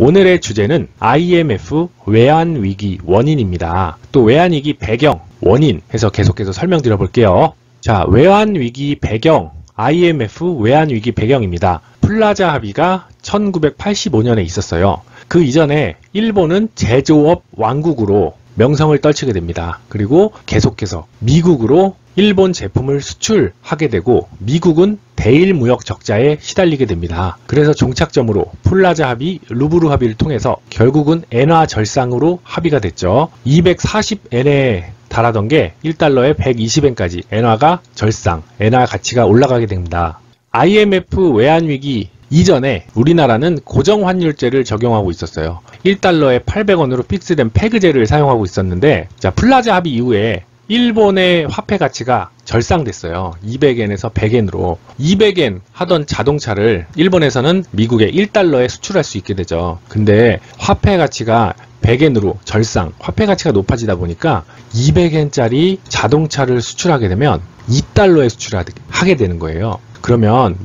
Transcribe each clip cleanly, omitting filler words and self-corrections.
오늘의 주제는 IMF 외환위기 원인입니다. 또 외환위기 배경, 원인 해서 계속해서 설명드려 볼게요. 자, 외환위기 배경, IMF 외환위기 배경입니다. 플라자 합의가 1985년에 있었어요. 그 이전에 일본은 제조업 왕국으로 명성을 떨치게 됩니다. 그리고 계속해서 미국으로 일본 제품을 수출하게 되고 미국은 대일 무역 적자에 시달리게 됩니다. 그래서 종착점으로 플라자 합의, 루브르 합의를 통해서 결국은 엔화 절상으로 합의가 됐죠. 240엔에 달하던 게 1달러에 120엔까지 엔화가 절상, 엔화 가치가 올라가게 됩니다. IMF 외환위기 이전에 우리나라는 고정환율제를 적용하고 있었어요. 1달러에 800원으로 픽스된 페그제를 사용하고 있었는데, 자, 플라자 합의 이후에 일본의 화폐 가치가 절상됐어요. 200엔에서 100엔으로. 200엔 하던 자동차를 일본에서는 미국에 1달러에 수출할 수 있게 되죠. 근데 화폐 가치가 100엔으로 절상, 화폐 가치가 높아지다 보니까 200엔짜리 자동차를 수출하게 되면 2달러에 수출하게 되는 거예요. 그러면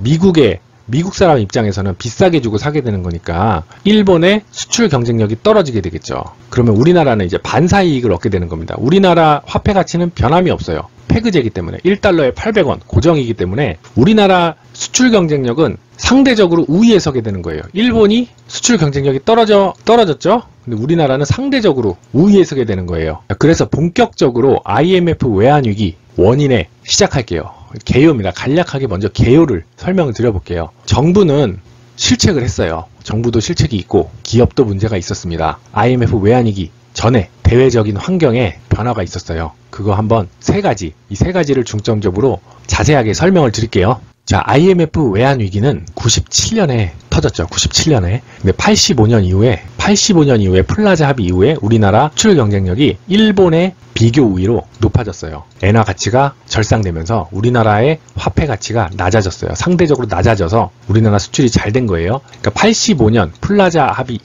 미국 사람 입장에서는 비싸게 주고 사게 되는 거니까 일본의 수출 경쟁력이 떨어지게 되겠죠. 그러면 우리나라는 이제 반사이익을 얻게 되는 겁니다. 우리나라 화폐 가치는 변함이 없어요. 페그제이기 때문에 1달러에 800원 고정이기 때문에 우리나라 수출 경쟁력은 상대적으로 우위에 서게 되는 거예요. 일본이 수출 경쟁력이 떨어졌죠? 근데 우리나라는 상대적으로 우위에 서게 되는 거예요. 그래서 본격적으로 IMF 외환위기 원인에 시작할게요. 개요입니다. 간략하게 먼저 개요를 설명을 드려볼게요. 정부는 실책을 했어요. 정부도 실책이 있고 기업도 문제가 있었습니다. IMF 외환위기 전에 대외적인 환경에 변화가 있었어요. 그거 한번 이 세 가지를 중점적으로 자세하게 설명을 드릴게요. 자, IMF 외환위기는 97년에 터졌죠. 97년에. 근데 85년 이후에 플라자 합의 이후에 우리나라 수출 경쟁력이 일본의 비교 우위로 높아졌어요. 엔화 가치가 절상되면서 우리나라의 화폐 가치가 낮아졌어요. 상대적으로 낮아져서 우리나라 수출이 잘 된 거예요. 그러니까 85년 플라자 합의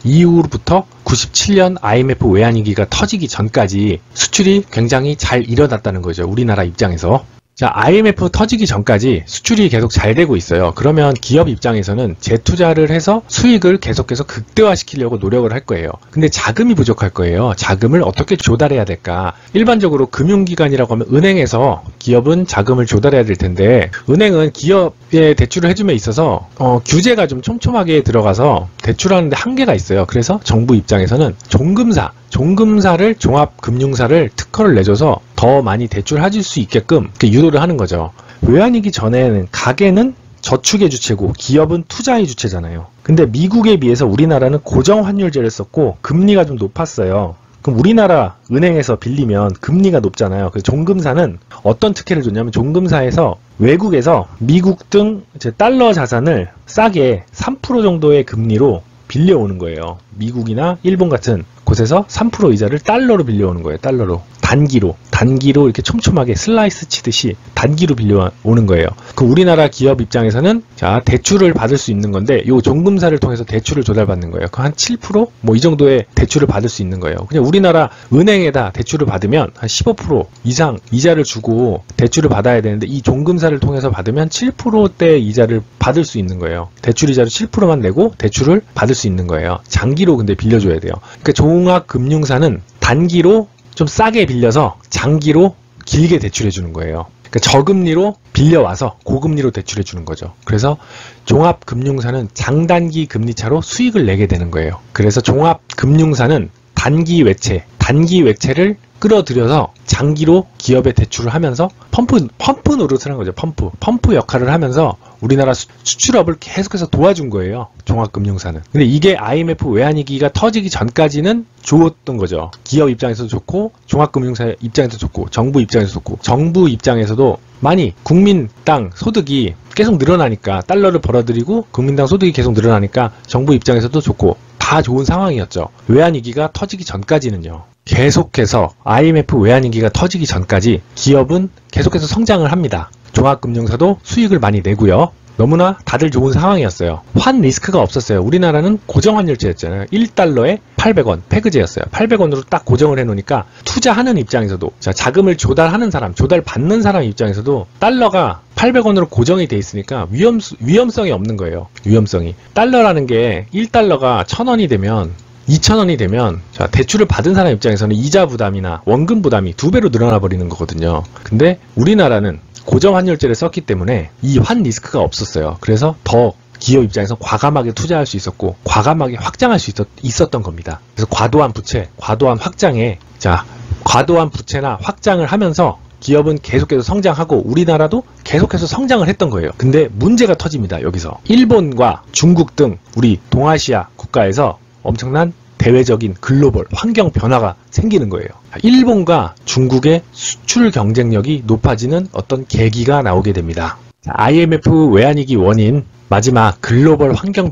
이후부터 97년 IMF 외환위기가 터지기 전까지 수출이 굉장히 잘 일어났다는 거죠. 우리나라 입장에서. 자, IMF 터지기 전까지 수출이 계속 잘 되고 있어요. 그러면 기업 입장에서는 재투자를 해서 수익을 계속해서 극대화시키려고 노력을 할 거예요. 근데 자금이 부족할 거예요. 자금을 어떻게 조달해야 될까? 일반적으로 금융기관이라고 하면 은행에서 기업은 자금을 조달해야 될 텐데, 은행은 기업에 대출을 해줌에 있어서 규제가 좀 촘촘하게 들어가서 대출하는데 한계가 있어요. 그래서 정부 입장에서는 종금사를 종합금융사를 특허를 내줘서 더 많이 대출해줄 수 있게끔 유도를 하는 거죠. 외환위기 전에는 가계는 저축의 주체고 기업은 투자의 주체잖아요. 근데 미국에 비해서 우리나라는 고정환율제를 썼고 금리가 좀 높았어요. 그럼 우리나라 은행에서 빌리면 금리가 높잖아요. 그래서 종금사는 어떤 특혜를 줬냐면 종금사에서 외국에서 미국 등 달러 자산을 싸게 3% 정도의 금리로 빌려오는 거예요. 미국이나 일본 같은 곳에서 3% 이자를 달러로 빌려오는 거예요. 달러로. 단기로 이렇게 촘촘하게 슬라이스 치듯이 단기로 빌려오는 거예요. 그 우리나라 기업 입장에서는 자, 대출을 받을 수 있는 건데 요 종금사를 통해서 대출을 조달받는 거예요. 그 한 7% 뭐 이 정도의 대출을 받을 수 있는 거예요. 그냥 우리나라 은행에다 대출을 받으면 한 15% 이상 이자를 주고 대출을 받아야 되는데 이 종금사를 통해서 받으면 7%대 이자를 받을 수 있는 거예요. 대출 이자를 7%만 내고 대출을 받을 수 있는 거예요. 장기로 근데 빌려줘야 돼요. 그러니까 종합금융사는 단기로 좀 싸게 빌려서 장기로 길게 대출해 주는 거예요. 그러니까 저금리로 빌려와서 고금리로 대출해 주는 거죠. 그래서 종합금융사는 장단기 금리차로 수익을 내게 되는 거예요. 그래서 종합금융사는 단기 외채를 끌어들여서 장기로 기업에 대출을 하면서 펌프 노릇을 한 거죠. 펌프 역할을 하면서 우리나라 수출업을 계속해서 도와준 거예요. 종합금융사는. 근데 이게 IMF 외환위기가 터지기 전까지는 좋았던 거죠. 기업 입장에서도 좋고 종합금융사 입장에서도 좋고 정부 입장에서도 좋고 정부 입장에서도 많이 국민당 소득이 계속 늘어나니까 달러를 벌어들이고 국민당 소득이 계속 늘어나니까 정부 입장에서도 좋고 다 좋은 상황이었죠. 외환위기가 터지기 전까지는요. 계속해서 IMF 외환위기가 터지기 전까지 기업은 계속해서 성장을 합니다. 종합금융사도 수익을 많이 내고요. 너무나 다들 좋은 상황이었어요. 환 리스크가 없었어요. 우리나라는 고정환율제였잖아요. 1달러에 800원 페그제였어요. 800원으로 딱 고정을 해놓으니까 투자하는 입장에서도, 자, 자금을 조달하는 사람, 조달받는 사람 입장에서도 달러가 800원으로 고정이 돼 있으니까 위험성이 없는 거예요. 위험성이. 달러라는 게 1달러가 1000원이 되면 2,000원이 되면, 자, 대출을 받은 사람 입장에서는 이자 부담이나 원금 부담이 2배로 늘어나 버리는 거거든요. 근데 우리나라는 고정 환율제를 썼기 때문에 이 환 리스크가 없었어요. 그래서 더 기업 입장에서 과감하게 투자할 수 있었고 과감하게 확장할 수 있었던 겁니다. 그래서 과도한 부채, 과도한 확장에, 자, 과도한 부채나 확장을 하면서 기업은 계속해서 성장하고 우리나라도 계속해서 성장을 했던 거예요. 근데 문제가 터집니다. 여기서 일본과 중국 등 우리 동아시아 국가에서 엄청난 대외적인 글로벌 환경 변화가 생기는 거예요. 일본과 중국의 수출 경쟁력이 높아지는 어떤 계기가 나오게 됩니다. IMF 외환위기 원인, 마지막 글로벌 환경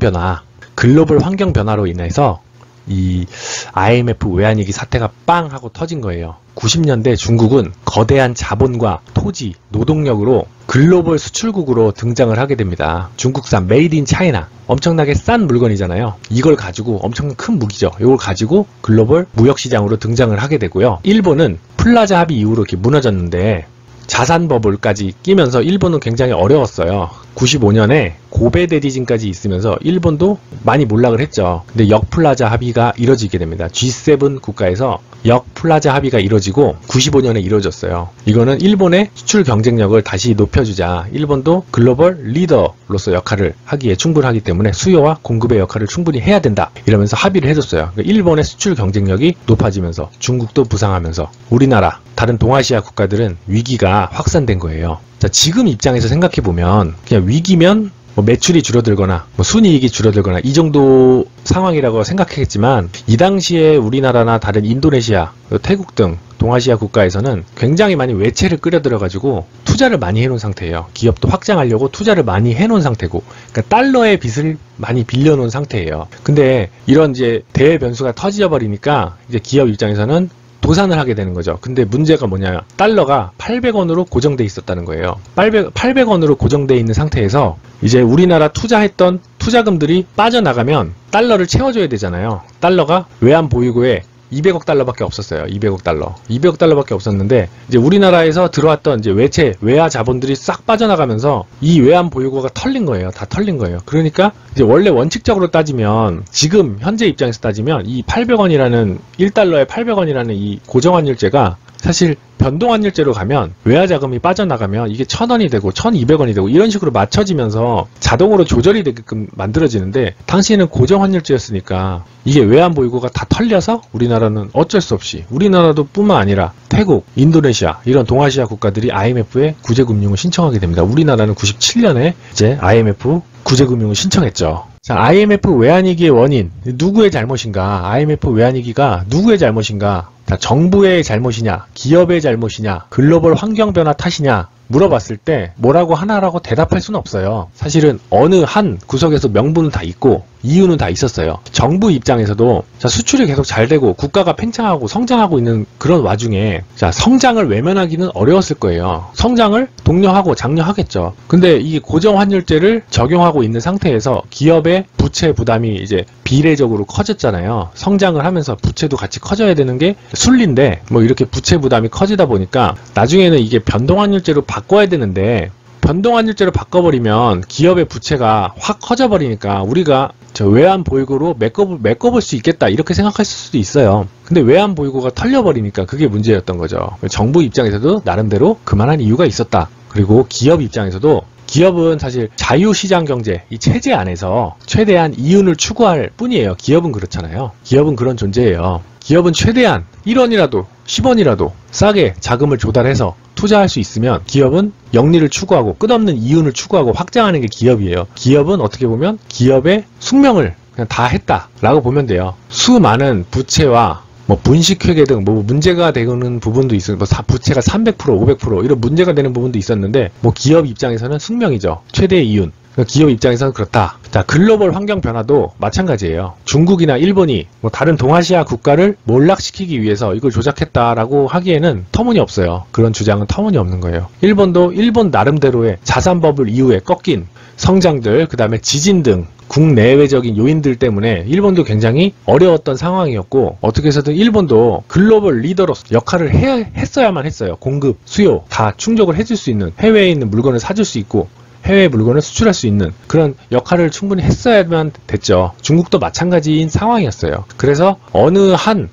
변화로 인해서 이 IMF 외환위기 사태가 빵 하고 터진 거예요. 90년대 중국은 거대한 자본과 토지, 노동력으로 글로벌 수출국으로 등장을 하게 됩니다. 중국산 메이드 인 차이나, 엄청나게 싼 물건이잖아요. 이걸 가지고, 엄청 큰 무기죠. 이걸 가지고 글로벌 무역시장으로 등장을 하게 되고요. 일본은 플라자 합의 이후로 이렇게 무너졌는데 자산버블까지 끼면서 일본은 굉장히 어려웠어요. 95년에 고베 대지진까지 있으면서 일본도 많이 몰락을 했죠. 근데 역플라자 합의가 이뤄지게 됩니다. G7 국가에서 역플라자 합의가 이뤄지고 95년에 이루어졌어요. 이거는 일본의 수출 경쟁력을 다시 높여주자. 일본도 글로벌 리더로서 역할을 하기에 충분하기 때문에 수요와 공급의 역할을 충분히 해야 된다. 이러면서 합의를 해줬어요. 그러니까 일본의 수출 경쟁력이 높아지면서 중국도 부상하면서 우리나라, 다른 동아시아 국가들은 위기가 확산된 거예요. 자, 지금 입장에서 생각해보면 그냥 위기면 뭐 매출이 줄어들거나 뭐 순이익이 줄어들거나 이 정도 상황이라고 생각했지만 이 당시에 우리나라나 다른 인도네시아, 태국 등 동아시아 국가에서는 굉장히 많이 외채를 끌어들여 가지고 투자를 많이 해놓은 상태예요. 기업도 확장하려고 투자를 많이 해놓은 상태고, 그러니까 달러의 빚을 많이 빌려놓은 상태예요. 근데 이런 이제 대외 변수가 터져 버리니까 이제 기업 입장에서는 도산을 하게 되는 거죠. 근데 문제가 뭐냐, 달러가 800원으로 고정돼 있었다는 거예요. 800원으로 고정돼 있는 상태에서 이제 우리나라 투자했던 투자금들이 빠져나가면 달러를 채워줘야 되잖아요. 달러가 외환 보유고에 200억 달러밖에 없었어요. 200억 달러. 200억 달러밖에 없었는데 이제 우리나라에서 들어왔던 이제 외채, 외화 자본들이 싹 빠져나가면서 이 외환 보유고가 털린 거예요. 다 털린 거예요. 그러니까 이제 원래 원칙적으로 따지면, 지금 현재 입장에서 따지면 이 800원이라는 1달러에 800원이라는 이 고정환율제가 사실 변동환율제로 가면 외화 자금이 빠져나가면 이게 1000원이 되고 1200원이 되고 이런 식으로 맞춰지면서 자동으로 조절이 되게끔 만들어지는데, 당시에는 고정환율제였으니까 이게 외환 보유고가 다 털려서 우리나라는 어쩔 수 없이, 우리나라도 뿐만 아니라 태국, 인도네시아 이런 동아시아 국가들이 IMF에 구제금융을 신청하게 됩니다. 우리나라는 97년에 이제 IMF 구제금융을 신청했죠. 자, IMF 외환위기의 원인, 누구의 잘못인가? IMF 외환위기가 누구의 잘못인가? 자, 정부의 잘못이냐, 기업의 잘못이냐, 글로벌 환경 변화 탓이냐 물어봤을 때 뭐라고 하나라고 대답할 수는 없어요. 사실은 어느 한 구석에서 명분은 다 있고 이유는 다 있었어요. 정부 입장에서도 자, 수출이 계속 잘 되고 국가가 팽창하고 성장하고 있는 그런 와중에 자, 성장을 외면하기는 어려웠을 거예요. 성장을 독려하고 장려하겠죠. 근데 이 고정환율제를 적용하고 있는 상태에서 기업의 부채 부담이 이제 비례적으로 커졌잖아요. 성장을 하면서 부채도 같이 커져야 되는 게 순리인데 뭐 이렇게 부채 부담이 커지다 보니까 나중에는 이게 변동환율제로 바꿔야 되는데, 변동환율제로 바꿔버리면 기업의 부채가 확 커져버리니까 우리가 저 외환 보유고로 메꿔볼 수 있겠다 이렇게 생각할 수도 있어요. 근데 외환 보유고가 털려버리니까 그게 문제였던 거죠. 정부 입장에서도 나름대로 그만한 이유가 있었다. 그리고 기업 입장에서도, 기업은 사실 자유시장 경제, 이 체제 안에서 최대한 이윤을 추구할 뿐이에요. 기업은 그렇잖아요. 기업은 그런 존재예요. 기업은 최대한 1원이라도 10원이라도 싸게 자금을 조달해서 투자할 수 있으면 기업은 영리를 추구하고 끝없는 이윤을 추구하고 확장하는 게 기업이에요. 기업은 어떻게 보면 기업의 숙명을 그냥 다 했다라고 보면 돼요. 수많은 부채와 뭐 분식회계 등 뭐 문제가 되는 부분도 있어요. 뭐 부채가 300%, 500% 이런 문제가 되는 부분도 있었는데 뭐 기업 입장에서는 숙명이죠. 최대의 이윤. 기업 입장에서는 그렇다. 자, 글로벌 환경 변화도 마찬가지예요. 중국이나 일본이 뭐 다른 동아시아 국가를 몰락시키기 위해서 이걸 조작했다라고 하기에는 터무니없어요. 그런 주장은 터무니없는 거예요. 일본도 일본 나름대로의 자산버블 이후에 꺾인 성장들, 그 다음에 지진 등 국내외적인 요인들 때문에 일본도 굉장히 어려웠던 상황이었고, 어떻게 해서든 일본도 글로벌 리더로서 역할을 했어야만 했어요. 공급, 수요 다 충족을 해줄 수 있는, 해외에 있는 물건을 사줄 수 있고 해외 물건을 수출할 수 있는 그런 역할을 충분히 했어야만 됐죠. 중국도 마찬가지인 상황이었어요. 그래서 어느 한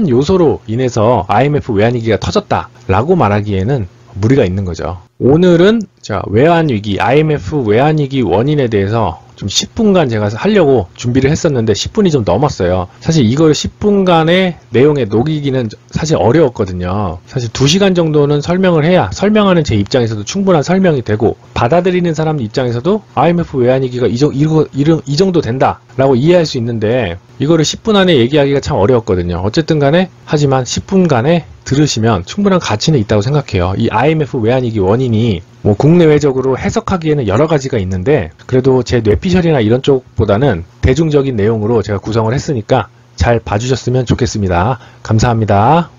요소로 인해서 IMF 외환위기가 터졌다라고 말하기에는 무리가 있는 거죠. 오늘은 외환위기, IMF 외환위기 원인에 대해서 좀 10분간 제가 하려고 준비를 했었는데 10분이 좀 넘었어요. 사실 이걸 10분간의 내용에 녹이기는 사실 어려웠거든요. 사실 2시간 정도는 설명을 해야 설명하는 제 입장에서도 충분한 설명이 되고, 받아들이는 사람 입장에서도 IMF 외환위기가 이 정도 된다 라고 이해할 수 있는데, 이거를 10분 안에 얘기하기가 참 어려웠거든요. 어쨌든 간에 하지만 10분간에 들으시면 충분한 가치는 있다고 생각해요. 이 IMF 외환위기 원인이 국내외적으로 해석하기에는 여러 가지가 있는데, 그래도 제 뇌피셜이나 이런 쪽보다는 대중적인 내용으로 제가 구성을 했으니까 잘 봐주셨으면 좋겠습니다. 감사합니다.